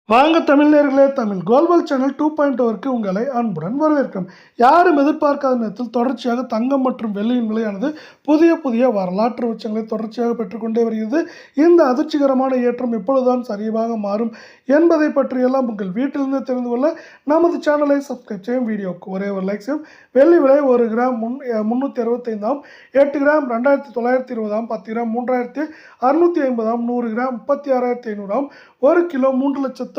வாங்க தமிழர்களே, தமிழ் கோல்வல் சேனல் 2.0க்கு உங்களை அன்புடன் வரவேற்கிறோம். யாரும் எதிர்பார்க்காத நேரத்தில் தொடர்ச்சியாக தங்கம் மற்றும் வெள்ளியின் விலையானது புதிய வரலாற்று உச்சங்களை தொடர்ச்சியாக பெற்றுக்கொண்டே வருகிறது. இந்த அதிர்ச்சிகரமான ஏற்றம் எப்பொழுதுதான் சரிவாக மாறும் என்பதை பற்றியெல்லாம் உங்கள் வீட்டிலிருந்து தெரிந்து கொள்ள நமது சேனலை சப்ஸ்கிரைப் செய்யும். வீடியோவுக்கு ஒரே ஒரு லைக் செய்யும். வெள்ளி விலை 1 gram 365, 8 gram 2920, 10 gram 3650, 100 gram 36,500, 1 kilo 3,65,000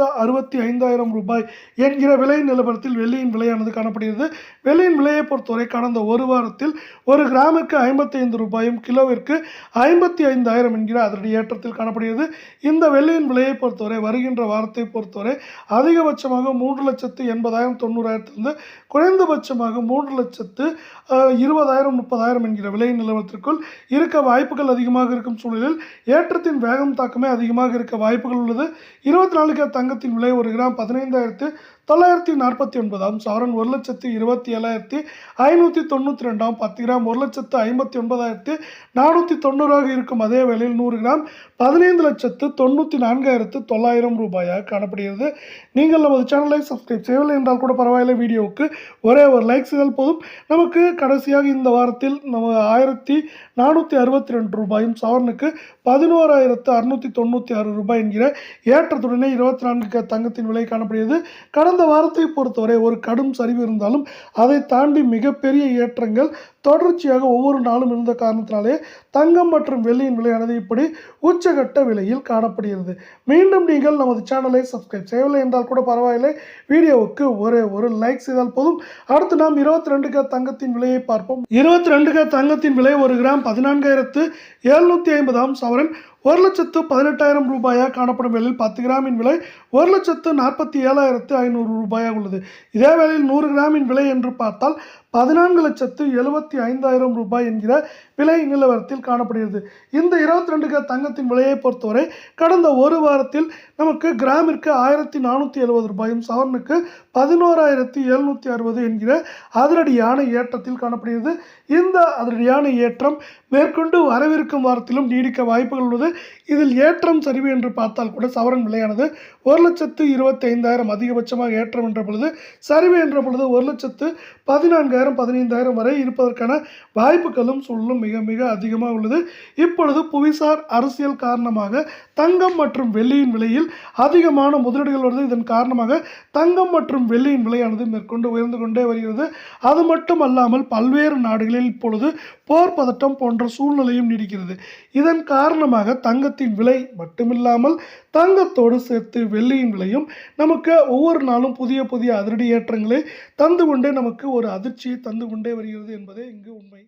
ரூபாய் என்கிற விலை நிலவரத்தில் வெள்ளியின் விலையானது காணப்படுகிறது. வெள்ளியின் விலையை பொறுத்தவரை கடந்த ஒரு வாரத்தில் 1 கிராமுக்கு 55 ரூபாயும் கிலோவிற்கு 55,000 என்கிற அதிரடி ஏற்றத்தில் காணப்படுகிறது. இந்த வெள்ளியின் விலையை பொறுத்தவரை வருகின்ற வாரத்தை பொறுத்தவரை அதிகபட்சமாக 3,80,000-90,000 குறைந்தபட்சமாக 3,20,000-30,000 என்கிற விலை நிலவரத்திற்குள் இருக்க வாய்ப்புகள் அதிகமாக இருக்கும் சூழலில் ஏற்றத்தின் வேகம் தாக்கமே அதிகமாக இருக்க வாய்ப்புகள் உள்ளது. 24 கேரட் தங்கத்தின் விலை 1 கிராம் 15,949, சவரன் 1,27,592, 10 கிராம் 1,59,490 இருக்கும். அதே வேளையில் 100 கிராம் 15,94,900 ரூபாயாக காணப்படுகிறது. நீங்கள் நமது சேனலை சப்ஸ்கிரைப் செய்யவில்லை என்றால் கூட பரவாயில்லை, வீடியோவுக்கு ஒரே ஒரு லைக் செய்தால் போதும். நமக்கு கடைசியாக இந்த வாரத்தில் நம்ம 1,462 ரூபாயும் சவரனுக்கு 11,696 ரூபாய் என்கிற ஏற்றத்துடனே 24 தங்கத்தின் விலை காணப்படுகிறது. கடந்த வாரத்தை பொறுத்தவரை ஒரு கடும் சரிவு இருந்தாலும் அதை தாண்டி மிகப்பெரிய ஏற்றங்கள் தொடர்ச்சியாக ஒவ்வொரு நாளும் இருந்த காரணத்தினாலே தங்கம் மற்றும் வெள்ளியின் விலையானது இப்படி உச்சகட்ட விலையில் காணப்படுகிறது. மீண்டும் நீங்கள் நமது சேனலை சப்ஸ்கிரைப் செய்யவில்லை என்றால் கூட பரவாயில்லை, வீடியோவுக்கு ஒரே ஒரு லைக் செய்தால் போதும். அடுத்து நாம் 22 கேரட் தங்கத்தின் விலையை பார்ப்போம். 22 கேரட் தங்கத்தின் விலை 1 கிராம் 14,750, சவரன் 1,18,000 ரூபாயாக காணப்படும். வேளையில் 10 கிராமின் விலை 1,47,500 ரூபாயாக உள்ளது. இதே வேளையில் 100 கிராமின் விலை என்று பார்த்தால் 14,75,000 ரூபாய் என்கிற விலை நிலவரத்தில் காணப்படுகிறது. இந்த 22 கேரட் தங்கத்தின் விலையை பொறுத்தவரை கடந்த ஒரு வாரத்தில் நமக்கு கிராமிற்கு 1,470 ரூபாயும் சவரனுக்கு 11,760 என்கிற அதிரடியான ஏற்றத்தில் காணப்படுகிறது. இந்த அதிரடியான ஏற்றம் மேற்கொண்டு வரவிருக்கும் வாரத்திலும் நீடிக்க வாய்ப்புகள் உள்ளது. இதில் ஏற்றம் சரிவு என்று பார்த்தால் கூட சவரன் விலையானது 1,25,000 அதிகபட்சமாக ஏற்றம் என்ற பொழுது, சரிவு என்ற பொழுது 1,14,000 15,000 வரை இருப்பதற்கான வாய்ப்புகளும் சூழலும் மிக மிக அதிகமாக உள்ளது. இப்பொழுது புவிசார் அரசியல் காரணமாக தங்கம் மற்றும் வெள்ளியின் விலையில் அதிகமான முதலீடுகள் வருது. இதன் காரணமாக தங்கம் மற்றும் வெள்ளியின் விலையானது மேற்கொண்டு உயர்ந்து கொண்டே வருகிறது. அது மட்டும் அல்லாமல் பல்வேறு நாடுகளில் இப்பொழுது போர் பதட்டம் போன்ற சூழ்நிலையும் நீடிக்கிறது. இதன் காரணமாக தங்கத்தின் விலை மட்டுமில்லாமல் தங்கத்தோடு சேர்த்து வெள்ளியின் விலையும் நமக்கு ஒவ்வொரு நாளும் புதிய அதிரடி ஏற்றங்களை தந்து கொண்டே நமக்கு ஒரு அதிர்ச்சியை தந்து கொண்டே வருகிறது என்பதே இங்கு உண்மை.